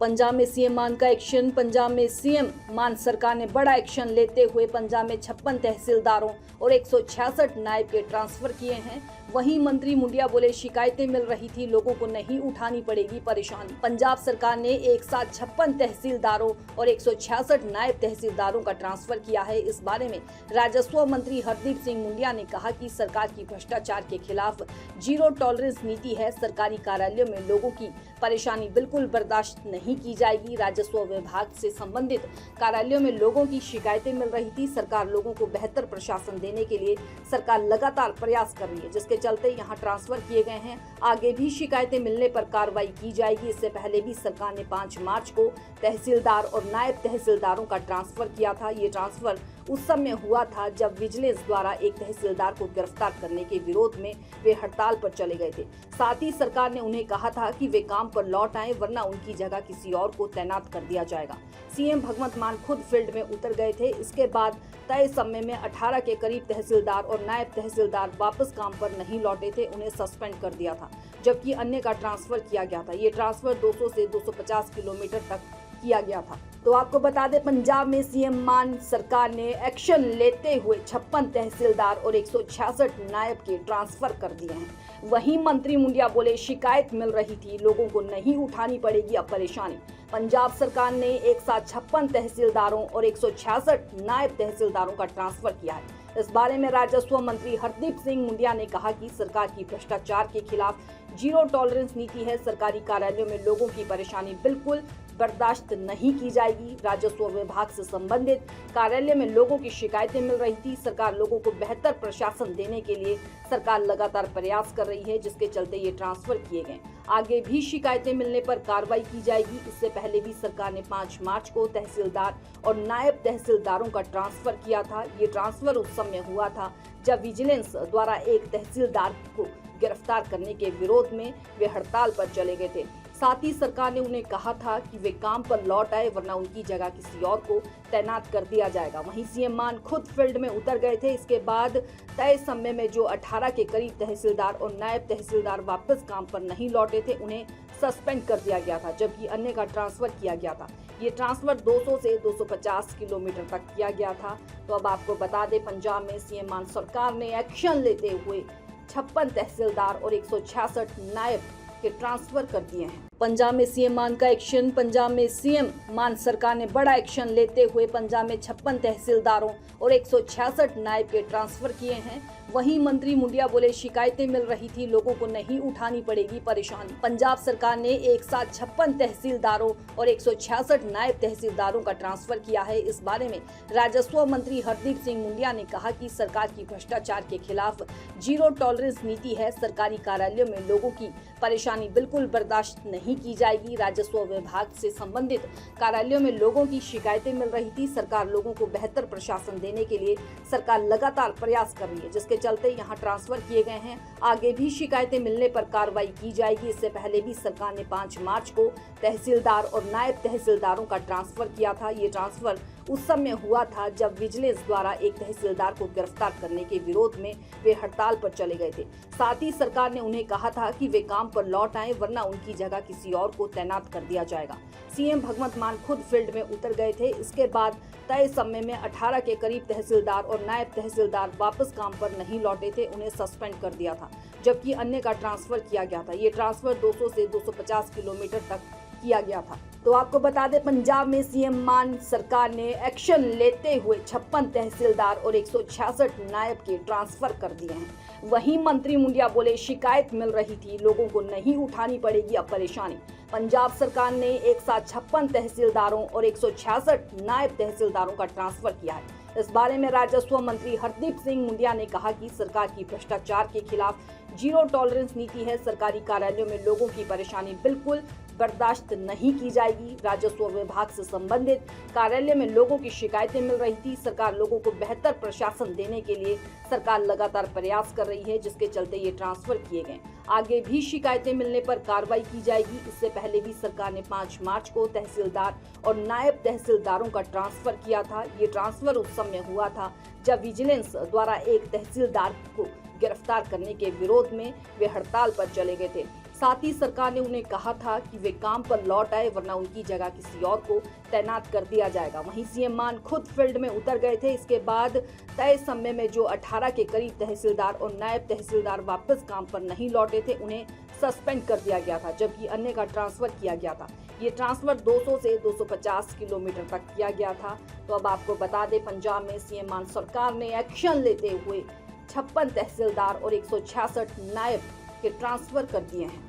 पंजाब में सीएम मान का एक्शन। पंजाब में सीएम मान सरकार ने बड़ा एक्शन लेते हुए पंजाब में 56 तहसीलदारों और 166 नायब के ट्रांसफर किए हैं। वहीं मंत्री मुंडिया बोले शिकायतें मिल रही थी, लोगों को नहीं उठानी पड़ेगी परेशानी। पंजाब सरकार ने एक साथ 56 तहसीलदारों और 166 नायब तहसीलदारों का ट्रांसफर किया है। इस बारे में राजस्व मंत्री हरदीप सिंह मुंडिया ने कहा कि सरकार की भ्रष्टाचार के खिलाफ जीरो टॉलरेंस नीति है। सरकारी कार्यालयों में लोगों की परेशानी बिल्कुल बर्दाश्त नहीं की जाएगी। राजस्व विभाग से संबंधित कार्यालयों में लोगों की शिकायतें मिल रही थी। सरकार लोगों को बेहतर प्रशासन देने के लिए सरकार लगातार प्रयास कर रही है, जिसके चलते यहां ट्रांसफर किए गए हैं। आगे भी शिकायतें मिलने पर कार्रवाई की जाएगी। इससे पहले भी सरकार ने 5 मार्च को तहसीलदार और नायब तहसीलदारों का ट्रांसफर किया था। ये ट्रांसफर उस समय हुआ था जब विजिलेंस द्वारा एक तहसीलदार को गिरफ्तार करने के विरोध में वे हड़ताल पर चले गए थे। साथ ही सरकार ने उन्हें कहा था कि वे काम पर लौट आएं, वरना उनकी जगह किसी और को तैनात कर दिया जाएगा। सीएम भगवंत मान खुद फील्ड में उतर गए थे। इसके बाद तय समय में 18 के करीब तहसीलदार और नायब तहसीलदार वापस काम पर नहीं लौटे थे, उन्हें सस्पेंड कर दिया था, जबकि अन्य का ट्रांसफर किया गया था। ये ट्रांसफर 200 से 250 किलोमीटर तक किया गया था। तो आपको बता दें, पंजाब में सीएम मान सरकार ने एक्शन लेते हुए 56 तहसीलदार और 166 नायब के ट्रांसफर कर दिए हैं। वहीं मंत्री मुंडिया बोले शिकायत मिल रही थी, लोगों को नहीं उठानी पड़ेगी अब परेशानी। पंजाब सरकार ने एक साथ 56 तहसीलदारों और 166 नायब तहसीलदारों का ट्रांसफर किया है। इस बारे में राजस्व मंत्री हरदीप सिंह मुंडिया ने कहा कि सरकार की भ्रष्टाचार के खिलाफ जीरो टॉलरेंस नीति है। सरकारी कार्यालयों में लोगों की परेशानी बिल्कुल बर्दाश्त नहीं की जाएगी। राजस्व विभाग से संबंधित कार्यालय में लोगों की शिकायतें मिल रही थी। सरकार लोगों को बेहतर प्रशासन देने के लिए सरकार लगातार प्रयास कर रही है, जिसके चलते ये ट्रांसफर किए गए। आगे भी शिकायतें मिलने पर कार्रवाई की जाएगी। इससे पहले भी सरकार ने 5 मार्च को तहसीलदार और नायब तहसीलदारों का ट्रांसफर किया था। ये ट्रांसफर उस समय हुआ था जब विजिलेंस द्वारा एक तहसीलदार को गिरफ्तार करने के विरोध में वे हड़ताल पर चले गए थे। साथ ही सरकार ने उन्हें कहा था कि वे काम पर लौट आए, वरना उनकी जगह किसी और को तैनात कर दिया जाएगा। वहीं सीएम मान खुद फील्ड में उतर गए थे। इसके बाद तय समय में जो 18 के करीब तहसीलदार और नायब तहसीलदार वापस काम पर नहीं लौटे थे, उन्हें सस्पेंड कर दिया गया था, जबकि अन्य का ट्रांसफर किया गया था। ये ट्रांसफर 200 से 250 किलोमीटर तक किया गया था। तो अब आपको बता दें, पंजाब में सीएम मान सरकार ने एक्शन लेते हुए 56 तहसीलदार और 166 नायब के ट्रांसफर कर दिए हैं। पंजाब में सीएम मान का एक्शन। पंजाब में सीएम मान सरकार ने बड़ा एक्शन लेते हुए पंजाब में 56 तहसीलदारों और 166 नायब के ट्रांसफर किए हैं। वहीं मंत्री मुंडिया बोले शिकायतें मिल रही थी, लोगों को नहीं उठानी पड़ेगी परेशानी। पंजाब सरकार ने एक साथ 56 तहसीलदारों और 166 नायब तहसीलदारों का ट्रांसफर किया है। इस बारे में राजस्व मंत्री हरदीप सिंह मुंडिया ने कहा कि सरकार की भ्रष्टाचार के खिलाफ जीरो टॉलरेंस नीति है। सरकारी कार्यालयों में लोगों की परेशानी बिल्कुल बर्दाश्त नहीं की जाएगी। राजस्व विभाग से संबंधित कार्यालयों में लोगों की शिकायतें मिल रही थी। सरकार लोगों को बेहतर प्रशासन देने के लिए सरकार लगातार प्रयास कर रही है, जिसके चलते यहां ट्रांसफर किए गए हैं। आगे भी शिकायतें मिलने पर कार्रवाई की जाएगी। इससे पहले भी सरकार ने 5 मार्च को तहसीलदार और नायब तहसीलदारों का ट्रांसफर किया था। ये ट्रांसफर उस समय हुआ था जब विजिलेंस द्वारा एक तहसीलदार को गिरफ्तार करने के विरोध में वे हड़ताल पर चले गए थे। साथ ही सरकार ने उन्हें कहा था कि वे काम पर लौट आएं, वरना उनकी जगह किसी और को तैनात कर दिया जाएगा। सीएम भगवंत मान खुद फील्ड में उतर गए थे। इसके बाद तय समय में 18 के करीब तहसीलदार और नायब तहसीलदार वापस काम पर नहीं लौटे थे, उन्हें सस्पेंड कर दिया था, जबकि अन्य का ट्रांसफर किया गया था। ये ट्रांसफर 200 से 250 किलोमीटर तक किया गया था। तो आपको बता दें, पंजाब में सीएम मान सरकार ने एक्शन लेते हुए 56 तहसीलदार और 166 नायब के ट्रांसफर कर दिए हैं। वहीं मंत्री मुंडिया बोले शिकायत मिल रही थी, लोगों को नहीं उठानी पड़ेगी अब परेशानी। पंजाब सरकार ने एक साथ 56 तहसीलदारों और 166 नायब तहसीलदारों का ट्रांसफर किया है। इस बारे में राजस्व मंत्री हरदीप सिंह मुंडिया ने कहा कि सरकार की भ्रष्टाचार के खिलाफ जीरो टॉलरेंस नीति है। सरकारी कार्यालयों में लोगों की परेशानी बिल्कुल बर्दाश्त नहीं की जाएगी। राजस्व विभाग से संबंधित कार्यालय में लोगों की शिकायतें मिल रही थी। सरकार लोगों को बेहतर प्रशासन देने के लिए सरकार लगातार प्रयास कर रही है, जिसके चलते ये ट्रांसफर किए गए। आगे भी शिकायतें मिलने पर कार्रवाई की जाएगी। इससे पहले भी सरकार ने 5 मार्च को तहसीलदार और नायब तहसीलदारों का ट्रांसफर किया था। ये ट्रांसफर उस समय हुआ था जब विजिलेंस द्वारा एक तहसीलदार को गिरफ्तार करने के विरोध में वे हड़ताल पर चले गए थे। साथ ही सरकार ने उन्हें कहा था कि वे काम पर लौट आए, वरना उनकी जगह किसी और को तैनात कर दिया जाएगा। वहीं सीएम मान खुद फील्ड में उतर गए थे। इसके बाद तय समय में जो 18 के करीब तहसीलदार और नायब तहसीलदार वापस काम पर नहीं लौटे थे, उन्हें सस्पेंड कर दिया गया था, जबकि अन्य का ट्रांसफर किया गया था। ये ट्रांसफर 200 से 250 किलोमीटर तक किया गया था। तो अब आपको बता दें, पंजाब में सीएम मान सरकार ने एक्शन लेते हुए 56 तहसीलदार और 166 नायब के ट्रांसफर कर दिए हैं।